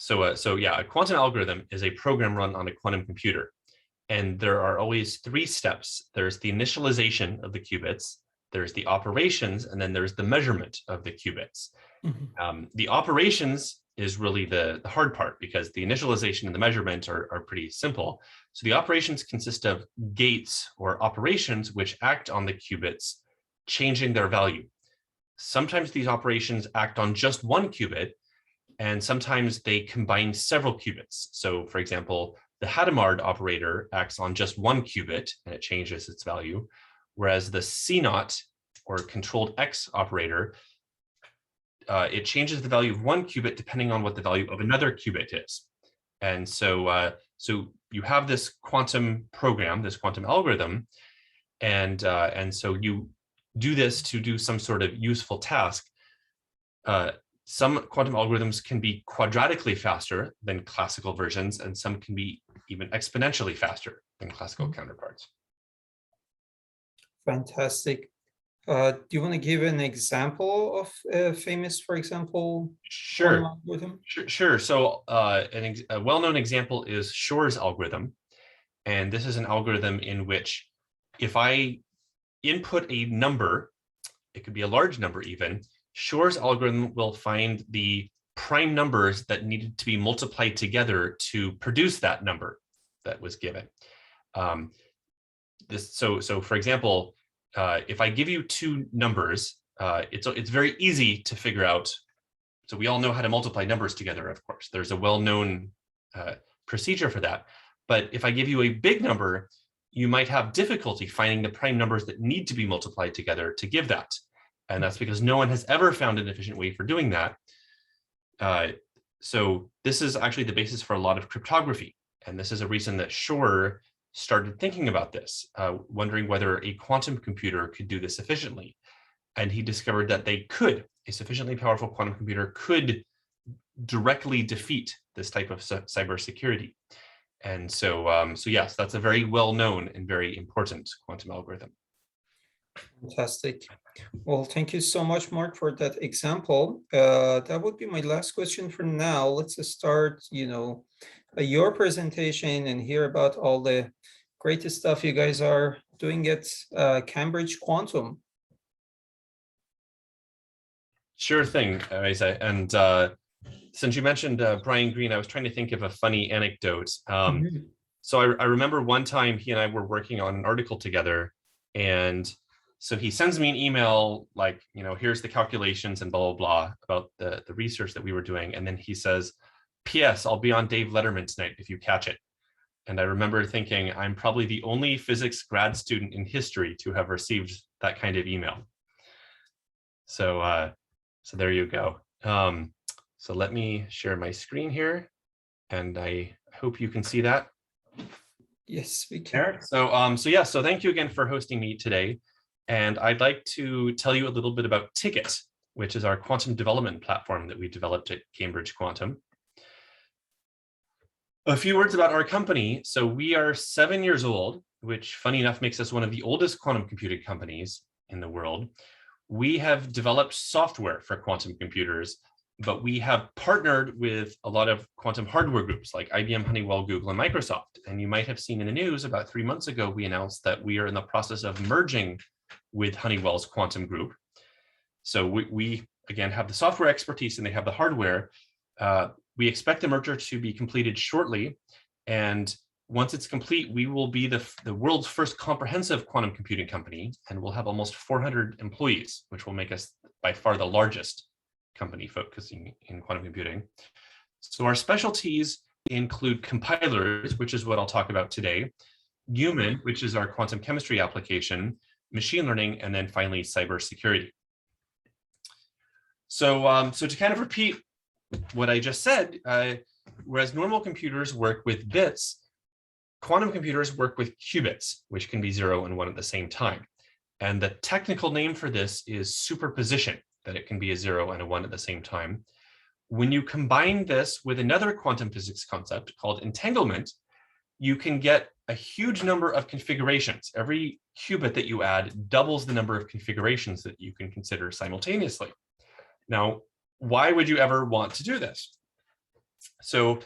So yeah, a quantum algorithm is a program run on a quantum computer. And there are always three steps. There's the initialization of the qubits, there's the operations, and then there's the measurement of the qubits. The operations is really the hard part, because the initialization and the measurement are pretty simple. So the operations consist of gates or operations which act on the qubits, changing their value. Sometimes these operations act on just one qubit, and sometimes they combine several qubits. So for example, the Hadamard operator acts on just one qubit and it changes its value, whereas the C0 or controlled X operator, it changes the value of one qubit depending on what the value of another qubit is. And so you have this quantum program, this quantum algorithm, and so you do this to do some sort of useful task. Some quantum algorithms can be quadratically faster than classical versions, and some can be even exponentially faster than classical counterparts. Fantastic. Do you want to give an example of a famous, for example, Sure. algorithm? Sure. So a well-known example is Shor's algorithm. And this is an algorithm in which if I input a number, it could be a large number even, Shor's algorithm will find the prime numbers that needed to be multiplied together to produce that number that was given. So for example, if I give you two numbers, it's very easy to figure out. So we all know how to multiply numbers together, of course. There's a well-known procedure for that. But if I give you a big number, you might have difficulty finding the prime numbers that need to be multiplied together to give that. And that's because no one has ever found an efficient way for doing that. So this is actually the basis for a lot of cryptography. And this is a reason that Shor started thinking about this, wondering whether a quantum computer could do this efficiently. And he discovered that they could. A sufficiently powerful quantum computer could directly defeat this type of cybersecurity. And so yes, that's a very well-known and very important quantum algorithm. Fantastic. Well, thank you so much, Mark, for that example. That would be my last question for now. Let's start, your presentation and hear about all the great stuff you guys are doing at Cambridge Quantum. Sure thing, Isa. And since you mentioned Brian Greene, I was trying to think of a funny anecdote. So I remember one time he and I were working on an article together, and so he sends me an email like, here's the calculations and blah, blah, blah about the research that we were doing. And then he says, P.S. I'll be on Dave Letterman tonight if you catch it. And I remember thinking, I'm probably the only physics grad student in history to have received that kind of email. So there you go. So let me share my screen here, and I hope you can see that. Yes, we can. So thank you again for hosting me today. And I'd like to tell you a little bit about TKET, which is our quantum development platform that we developed at Cambridge Quantum. A few words about our company. So we are 7 years old, which funny enough makes us one of the oldest quantum computing companies in the world. We have developed software for quantum computers, but we have partnered with a lot of quantum hardware groups like IBM, Honeywell, Google, and Microsoft. And you might have seen in the news about 3 months ago, we announced that we are in the process of merging with Honeywell's quantum group. So we again have the software expertise and they have the hardware. We expect the merger to be completed shortly. And once it's complete, we will be the world's first comprehensive quantum computing company, and we'll have almost 400 employees, which will make us by far the largest company focusing in quantum computing. So our specialties include compilers, which is what I'll talk about today, Human, which is our quantum chemistry application, machine learning, and then finally cybersecurity. So to kind of repeat what I just said, whereas normal computers work with bits, quantum computers work with qubits, which can be 0 and 1 at the same time. And the technical name for this is superposition, that it can be a 0 and a 1 at the same time. When you combine this with another quantum physics concept called entanglement, you can get a huge number of configurations. Every qubit that you add doubles the number of configurations that you can consider simultaneously. Now, why would you ever want to do this? So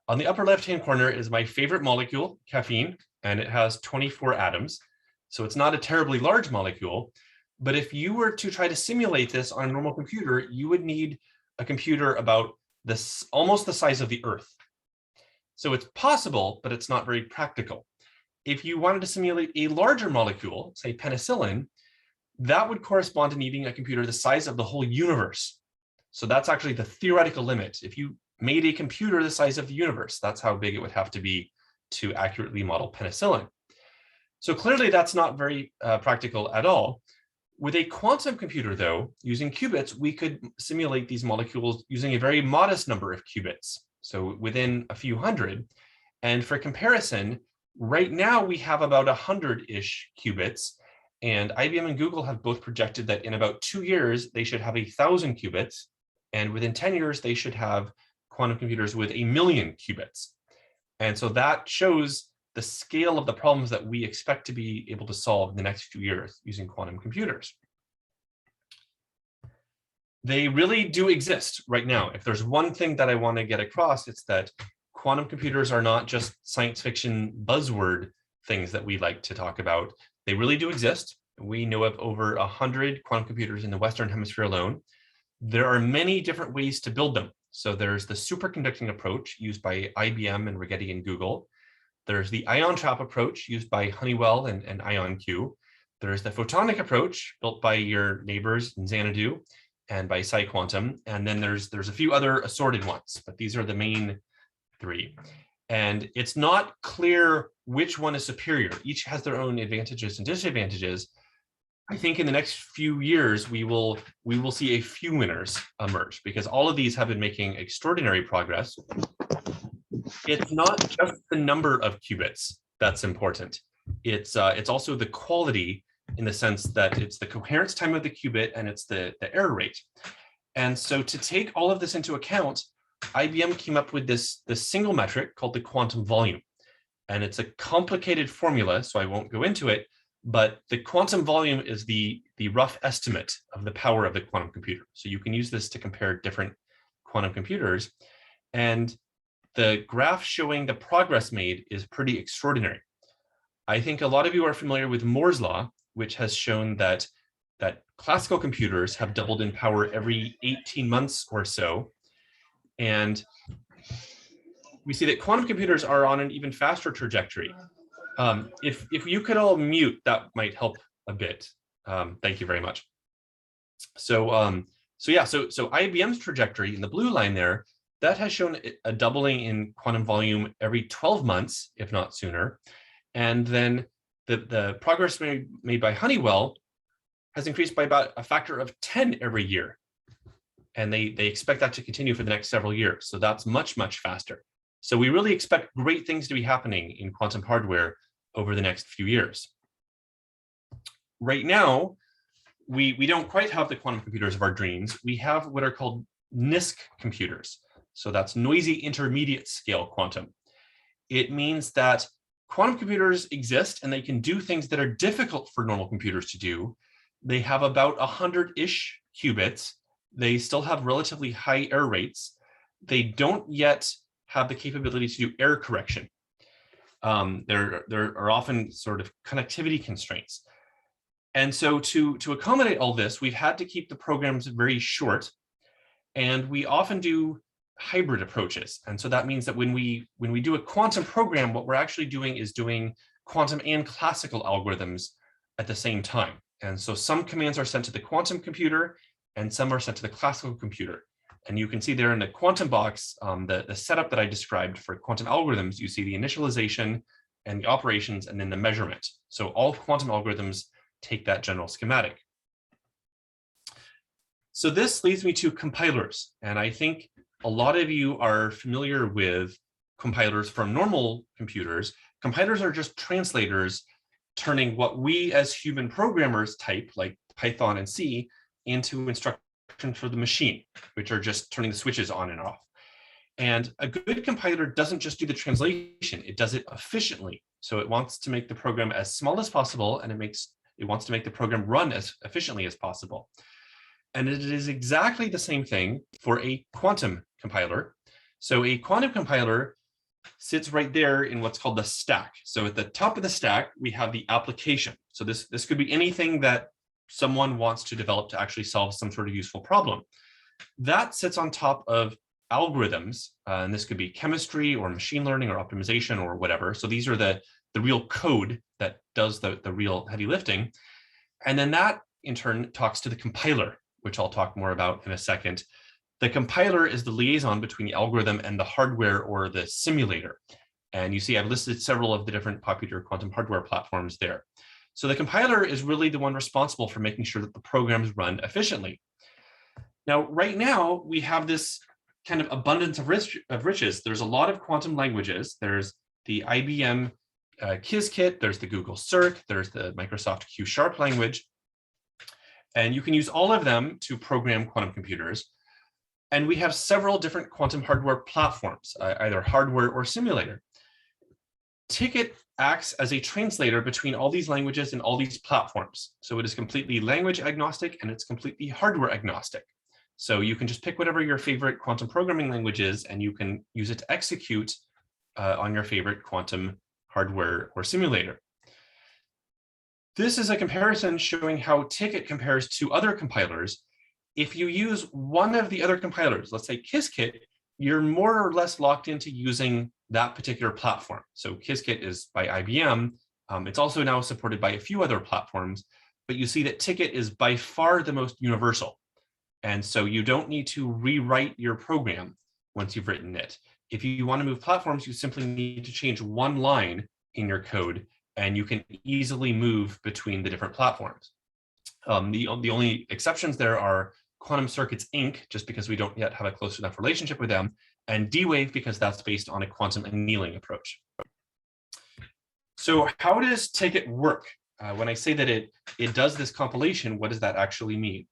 on the upper left-hand corner is my favorite molecule, caffeine, and it has 24 atoms. So it's not a terribly large molecule, but if you were to try to simulate this on a normal computer, you would need a computer about this, almost the size of the Earth. So it's possible, but it's not very practical. If you wanted to simulate a larger molecule, say penicillin, that would correspond to needing a computer the size of the whole universe. So that's actually the theoretical limit. If you made a computer the size of the universe, that's how big it would have to be to accurately model penicillin. So clearly that's not very practical at all. With a quantum computer, though, using qubits, we could simulate these molecules using a very modest number of qubits, so within a few hundred. And for comparison, right now we have about 100-ish qubits, and IBM and Google have both projected that in about 2 years, they should have 1,000 qubits, and within 10 years, they should have quantum computers with 1,000,000 qubits. And so that shows the scale of the problems that we expect to be able to solve in the next few years using quantum computers. They really do exist right now. If there's one thing that I want to get across, it's that quantum computers are not just science fiction buzzword things that we like to talk about. They really do exist. We know of over 100 quantum computers in the Western Hemisphere alone. There are many different ways to build them. So there's the superconducting approach used by IBM and Rigetti and Google. There's the ion trap approach used by Honeywell and IonQ. There's the photonic approach built by your neighbors in Xanadu and by PsiQuantum. And then there's a few other assorted ones, but these are the main 3. And it's not clear which one is superior. Each has their own advantages and disadvantages. I think in the next few years, we will see a few winners emerge because all of these have been making extraordinary progress. It's not just the number of qubits that's important. It's also the quality, in the sense that it's the coherence time of the qubit and it's the error rate. And so to take all of this into account, IBM came up with this single metric called the quantum volume. And it's a complicated formula, so I won't go into it, but the quantum volume is the rough estimate of the power of the quantum computer. So you can use this to compare different quantum computers. And the graph showing the progress made is pretty extraordinary. I think a lot of you are familiar with Moore's law, which has shown that classical computers have doubled in power every 18 months or so. And we see that quantum computers are on an even faster trajectory. If you could all mute, that might help a bit. Thank you very much. So IBM's trajectory in the blue line there, that has shown a doubling in quantum volume every 12 months, if not sooner. And then the progress made by Honeywell has increased by about a factor of 10 every year. And they expect that to continue for the next several years. So that's much, much faster. So we really expect great things to be happening in quantum hardware over the next few years. Right now, we don't quite have the quantum computers of our dreams. We have what are called NISQ computers. So that's noisy intermediate scale quantum. It means that quantum computers exist and they can do things that are difficult for normal computers to do. They have about 100-ish qubits. They still have relatively high error rates. They don't yet have the capability to do error correction. There are often sort of connectivity constraints. And so to accommodate all this, we've had to keep the programs very short. And we often do hybrid approaches. And so that means that when we do a quantum program, what we're actually doing is doing quantum and classical algorithms at the same time. And so some commands are sent to the quantum computer and some are sent to the classical computer. And you can see there in the quantum box, the setup that I described for quantum algorithms, you see the initialization and the operations and then the measurement. So all quantum algorithms take that general schematic. So this leads me to compilers. And I think a lot of you are familiar with compilers from normal computers. Compilers are just translators turning what we as human programmers type, like Python and C, into instructions for the machine, which are just turning the switches on and off. And a good compiler doesn't just do the translation, it does it efficiently. So it wants to make the program as small as possible, and it wants to make the program run as efficiently as possible. And it is exactly the same thing for a quantum compiler. So a quantum compiler sits right there in what's called the stack. So at the top of the stack, we have the application. So this could be anything that someone wants to develop to actually solve some sort of useful problem. That sits on top of algorithms, and this could be chemistry or machine learning or optimization or whatever. So these are the real code that does the real heavy lifting. And then that in turn talks to the compiler, which I'll talk more about in a second. The compiler is the liaison between the algorithm and the hardware or the simulator. And you see I've listed several of the different popular quantum hardware platforms there. So the compiler is really the one responsible for making sure that the programs run efficiently. Now, right now, we have this kind of abundance of riches. There's a lot of quantum languages. There's the IBM Qiskit, there's the Google Cirq, there's the Microsoft Q# language. And you can use all of them to program quantum computers. And we have several different quantum hardware platforms, either hardware or simulator. TKET acts as a translator between all these languages and all these platforms. So it is completely language agnostic and it's completely hardware agnostic. So you can just pick whatever your favorite quantum programming language is and you can use it to execute on your favorite quantum hardware or simulator. This is a comparison showing how TKET compares to other compilers. If you use one of the other compilers, let's say Qiskit, you're more or less locked into using that particular platform. So Qiskit is by IBM. It's also now supported by a few other platforms, but you see that TKET is by far the most universal. And so you don't need to rewrite your program once you've written it. If you want to move platforms, you simply need to change one line in your code, and you can easily move between the different platforms. The only exceptions there are Quantum Circuits Inc., just because we don't yet have a close enough relationship with them, and D-Wave, because that's based on a quantum annealing approach. So how does TKET work? When I say that it does this compilation, what does that actually mean?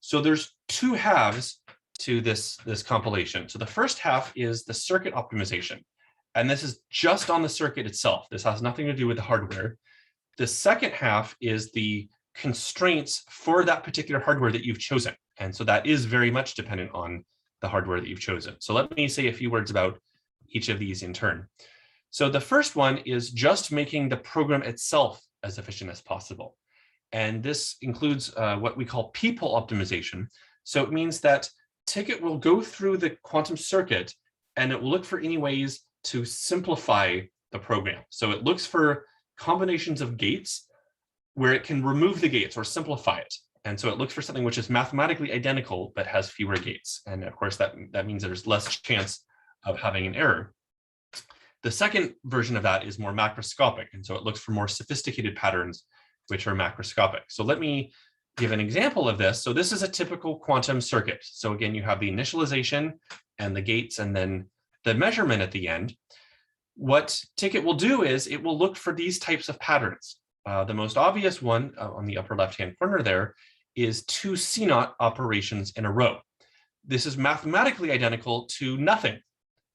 So there's two halves to this compilation. So the first half is the circuit optimization. And this is just on the circuit itself. This has nothing to do with the hardware. The second half is the constraints for that particular hardware that you've chosen. And so that is very much dependent on the hardware that you've chosen. So let me say a few words about each of these in turn. So the first one is just making the program itself as efficient as possible. And this includes what we call people optimization. So it means that TKET will go through the quantum circuit and it will look for any ways to simplify the program. So it looks for combinations of gates where it can remove the gates or simplify it. And so it looks for something which is mathematically identical but has fewer gates. And of course, that means there's less chance of having an error. The second version of that is more macroscopic. And so it looks for more sophisticated patterns which are macroscopic. So let me give an example of this. So this is a typical quantum circuit. So again, you have the initialization and the gates and then the measurement at the end. What TKET will do is it will look for these types of patterns. The most obvious one on the upper left-hand corner there is 2 CNOT operations in a row. This is mathematically identical to nothing,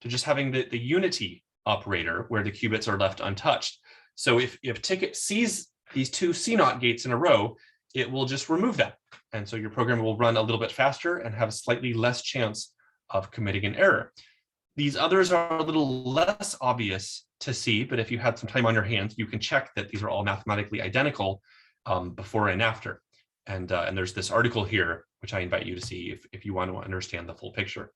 to just having the unity operator where the qubits are left untouched. So if TKET sees these 2 CNOT gates in a row, it will just remove them. And so your program will run a little bit faster and have a slightly less chance of committing an error. These others are a little less obvious to see, but if you had some time on your hands, you can check that these are all mathematically identical before and after. And there's this article here, which I invite you to see if you want to understand the full picture.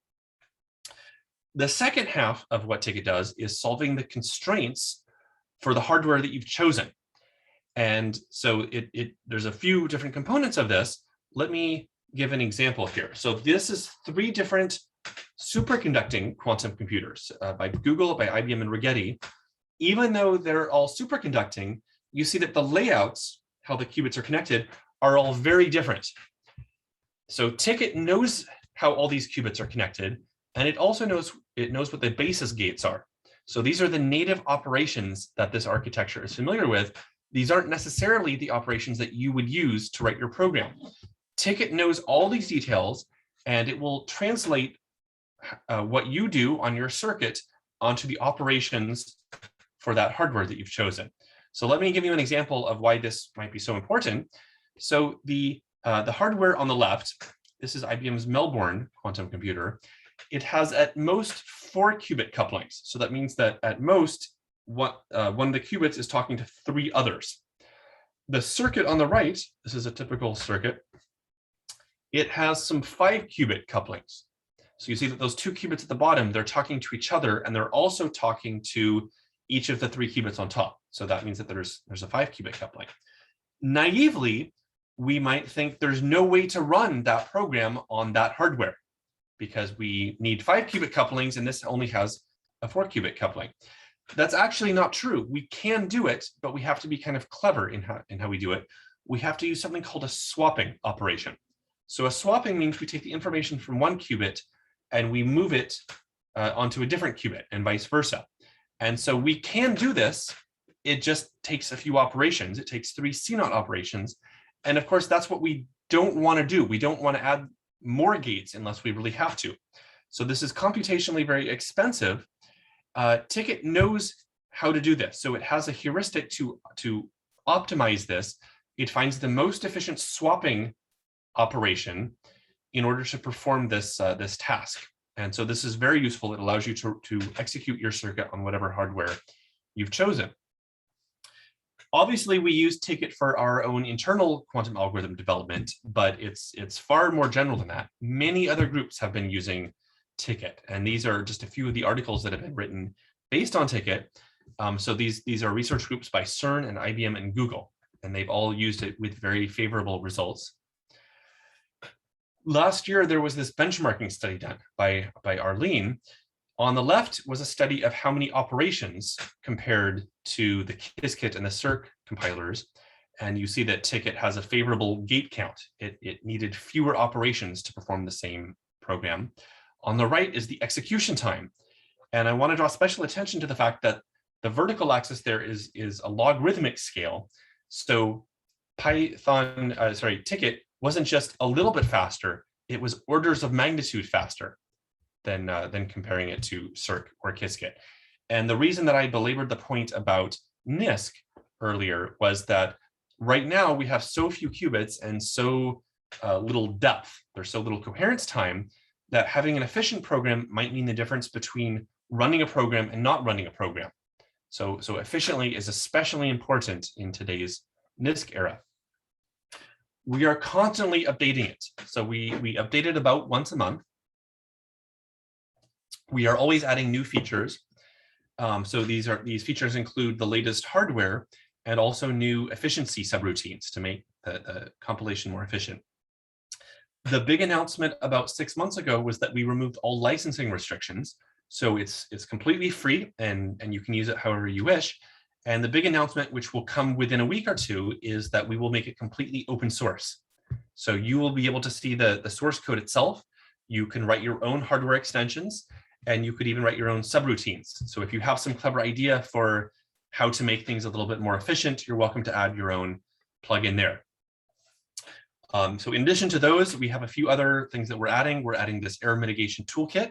The second half of what TKET does is solving the constraints for the hardware that you've chosen. And so there's a few different components of this. Let me give an example here. So this is 3 different superconducting quantum computers by Google, by IBM, and Rigetti. Even though they're all superconducting, you see that the layouts, how the qubits are connected, are all very different. So TKET knows how all these qubits are connected, and it also knows what the basis gates are. So these are the native operations that this architecture is familiar with. These aren't necessarily the operations that you would use to write your program. TKET knows all these details, and it will translate what you do on your circuit onto the operations for that hardware that you've chosen. So let me give you an example of why this might be so important. So the hardware on the left, this is IBM's Melbourne quantum computer. it has at most 4 qubit couplings. So that means that at most, one of the qubits is talking to 3 others. The circuit on the right, this is a typical circuit, it has some 5 qubit couplings. So you see that those 2 qubits at the bottom, they're talking to each other, and they're also talking to each of the 3 qubits on top. So that means that there's a 5 qubit coupling. Naively, we might think there's no way to run that program on that hardware because we need 5 qubit couplings and this only has a 4 qubit coupling. That's actually not true. We can do it, but we have to be kind of clever in how we do it. We have to use something called a swapping operation. So a swapping means we take the information from one qubit and we move it onto a different qubit and vice versa. And so we can do this. It just takes a few operations. It takes 3 CNOT operations. And of course, that's what we don't want to do. We don't want to add more gates unless we really have to. So this is computationally very expensive. TKET knows how to do this. So it has a heuristic to optimize this. It finds the most efficient swapping operation in order to perform this task. And so this is very useful. It allows you to execute your circuit on whatever hardware you've chosen. Obviously, we use TKET for our own internal quantum algorithm development, but it's far more general than that. Many other groups have been using TKET, and these are just a few of the articles that have been written based on TKET. So these are research groups by CERN and IBM and Google, and they've all used it with very favorable results. Last year, there was this benchmarking study done by Arlene. On the left was a study of how many operations compared to the QISKit and the circ compilers. And you see that TKET has a favorable gate count. It needed fewer operations to perform the same program. On the right is the execution time. And I want to draw special attention to the fact that the vertical axis there is a logarithmic scale. So TKET wasn't just a little bit faster, it was orders of magnitude faster than comparing it to circ or QISKit. And the reason that I belabored the point about NISQ earlier was that right now we have so few qubits and so little depth, there's so little coherence time, that having an efficient program might mean the difference between running a program and not running a program. So efficiently is especially important in today's NISQ era. We are constantly updating it. So we update it about once a month. We are always adding new features. So these features include the latest hardware and also new efficiency subroutines to make the compilation more efficient. The big announcement about 6 months ago was that we removed all licensing restrictions. So it's completely free and you can use it however you wish. And the big announcement, which will come within a week or two, is that we will make it completely open source. So you will be able to see the source code itself. You can write your own hardware extensions, and you could even write your own subroutines. So if you have some clever idea for how to make things a little bit more efficient, you're welcome to add your own plugin there. So in addition to those, we have a few other things that we're adding. We're adding this error mitigation toolkit.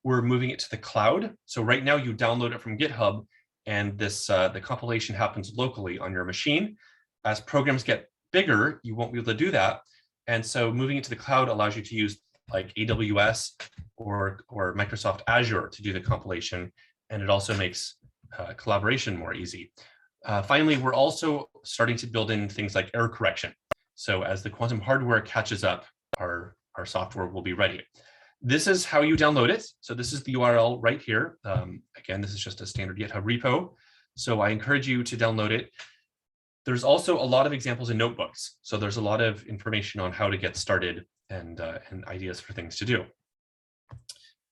We're moving it to the cloud. So right now you download it from GitHub, and the compilation happens locally on your machine. As programs get bigger, you won't be able to do that. And so moving it to the cloud allows you to use like AWS or Microsoft Azure to do the compilation. And it also makes collaboration more easy. Finally, we're also starting to build in things like error correction. So as the quantum hardware catches up, our software will be ready. This is how you download it. So this is the URL right here. Again, this is just a standard GitHub repo. So I encourage you to download it. There's also a lot of examples in notebooks. So there's a lot of information on how to get started and ideas for things to do.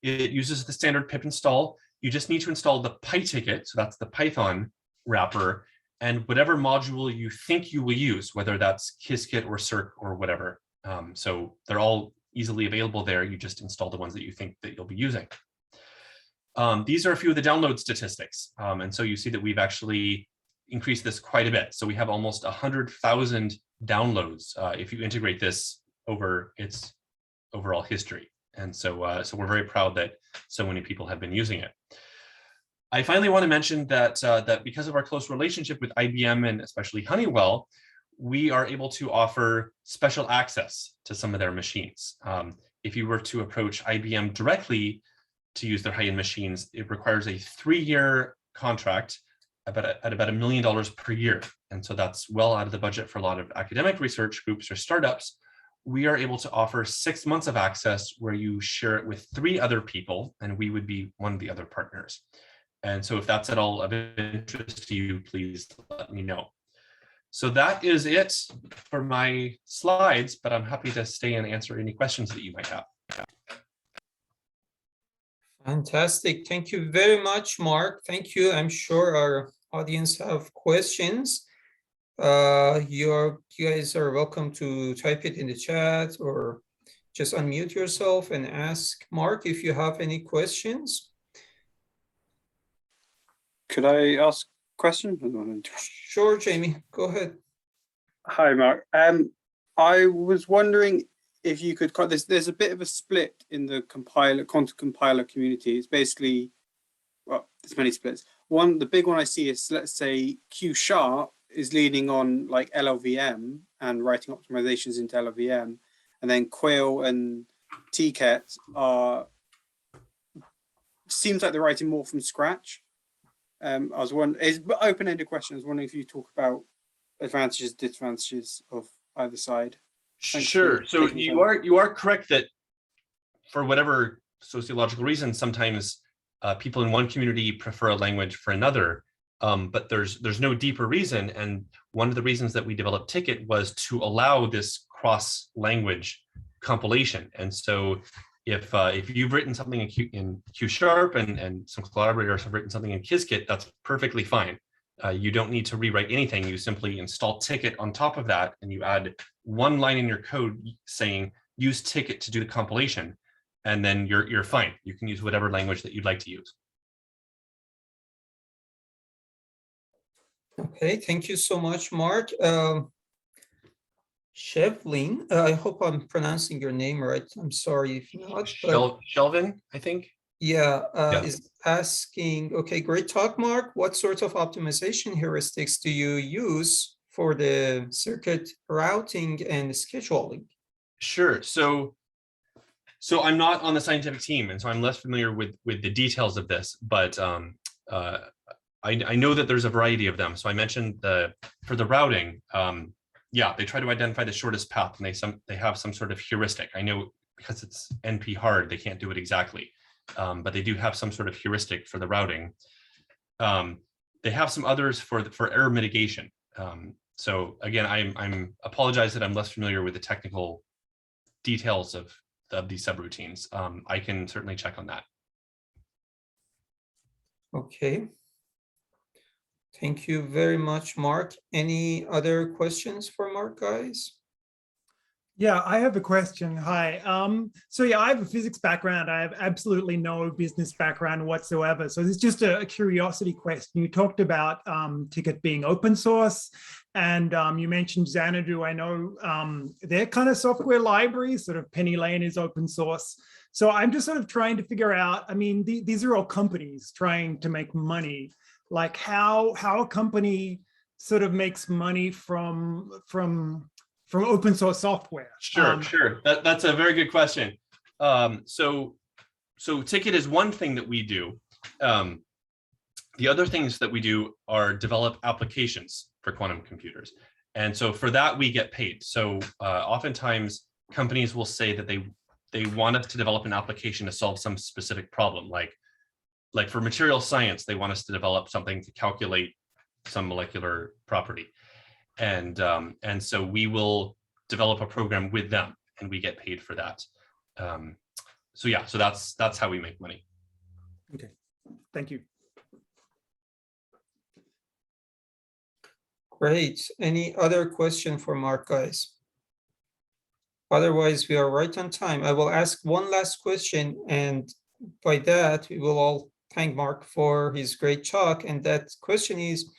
It uses the standard pip install. You just need to install the PyTicket. So that's the Python wrapper, and whatever module you think you will use, whether that's QISKit or circ or whatever. So they're all easily available there. You just install the ones that you think that you'll be using. These are a few of the download statistics. And so you see that we've actually increased this quite a bit. So we have almost 100,000 downloads if you integrate this over its overall history. And so, so we're very proud that so many people have been using it. I finally want to mention that, that because of our close relationship with IBM and especially Honeywell, we are able to offer special access to some of their machines. if you were to approach IBM directly to use their high-end machines, it requires a 3-year contract at about $1 million per year. And so that's well out of the budget for a lot of academic research groups or startups. We are able to offer 6 months of access where you share it with 3 other people, and we would be one of the other partners. And so if that's at all of interest to you, please let me know. So that is it for my slides, but I'm happy to stay and answer any questions that you might have. Fantastic. Thank you very much, Mark. Thank you. I'm sure our audience have questions. You guys are welcome to type it in the chat or just unmute yourself and ask Mark if you have any questions. Could I ask a question? Sure, Jamie, go ahead. Hi, Mark. I was wondering if you could, there's a bit of a split in the quantum compiler community. It's basically, well, there's many splits. The big one I see is, let's say, Q# is leaning on like LLVM and writing optimizations into LLVM, and then Quail and TKET seems like they're writing more from scratch. I was wondering, it's an open-ended question. I was wondering if you talk about advantages, disadvantages of either side. Sure. So you are correct that for whatever sociological reason, sometimes people in one community prefer a language for another, but there's no deeper reason. And one of the reasons that we developed TKET was to allow this cross-language compilation. And so if you've written something in Q# and some collaborators have written something in Qiskit, that's perfectly fine. You don't need to rewrite anything. You simply install TKET on top of that, and you add one line in your code saying use TKET to do the compilation, and then you're fine. You can use whatever language that you'd like to use. Okay, thank you so much, Mark. Shevlin, I hope I'm pronouncing your name right. I'm sorry if not. Shelvin, I think. Yeah, is asking, okay, great talk, Mark. What sorts of optimization heuristics do you use for the circuit routing and scheduling? Sure. So I'm not on the scientific team, and so I'm less familiar with the details of this, but I know that there's a variety of them. So I mentioned for the routing, yeah, they try to identify the shortest path, and they have some sort of heuristic. I know because it's NP hard, they can't do it exactly. But they do have some sort of heuristic for the routing. They have some others for error mitigation. So again, I'm apologize that I'm less familiar with the technical details of these subroutines. I can certainly check on that. Okay. Thank you very much, Mark. Any other questions for Mark, guys? Yeah, I have a question. Hi. So yeah, I have a physics background. I have absolutely no business background whatsoever. So this is just a curiosity question. You talked about TKET being open source, and you mentioned Xanadu. I know they're kind of software libraries, sort of Penny Lane is open source. So I'm just sort of trying to figure out, I mean, these are all companies trying to make money. Like how a company sort of makes money from open source software? Sure. That's a very good question. So TKET is one thing that we do. The other things that we do are develop applications for quantum computers. And so for that, we get paid. So oftentimes companies will say that they want us to develop an application to solve some specific problem. Like for material science, they want us to develop something to calculate some molecular property. And so we will develop a program with them, and we get paid for that. So yeah, so that's how we make money. Okay, thank you. Great. Any other question for Mark, guys? Otherwise, we are right on time. I will ask one last question, and by that, we will all thank Mark for his great talk. And that question is,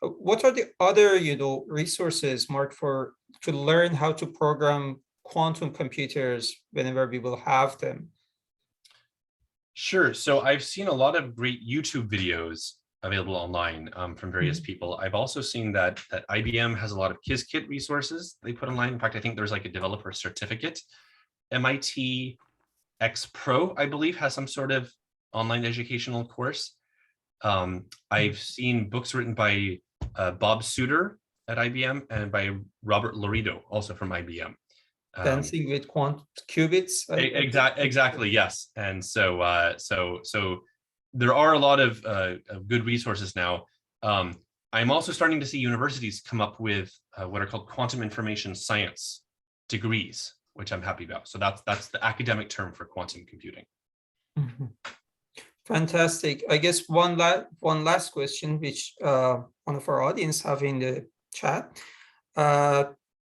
what are the other, resources, Mark, to learn how to program quantum computers whenever we will have them? Sure. So I've seen a lot of great YouTube videos available online from various people. I've also seen that IBM has a lot of Qiskit resources they put online. In fact, I think there's like a developer certificate. MIT X Pro, I believe, has some sort of online educational course. I've seen books written by Bob Souter at IBM and by Robert Laredo, also from IBM. Dancing with qubits. Exactly, yes. And so so there are a lot of good resources now. I'm also starting to see universities come up with what are called quantum information science degrees, which I'm happy about. So that's the academic term for quantum computing. Mhm. Fantastic. I guess one last question, which one of our audience have in the chat.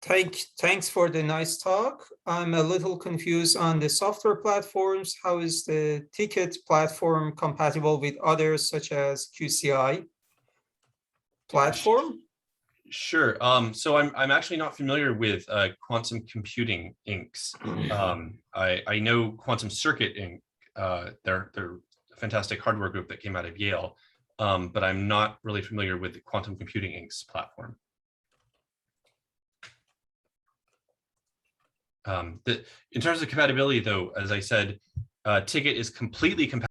Thanks for the nice talk. I'm a little confused on the software platforms. How is the TKET platform compatible with others such as QCI platform? Sure. So I'm actually not familiar with quantum computing inks. I know Quantum Circuit Inc. They're a fantastic hardware group that came out of Yale, but I'm not really familiar with the Quantum Computing Inc.'s platform. In terms of compatibility, though, as I said, TKET is completely compatible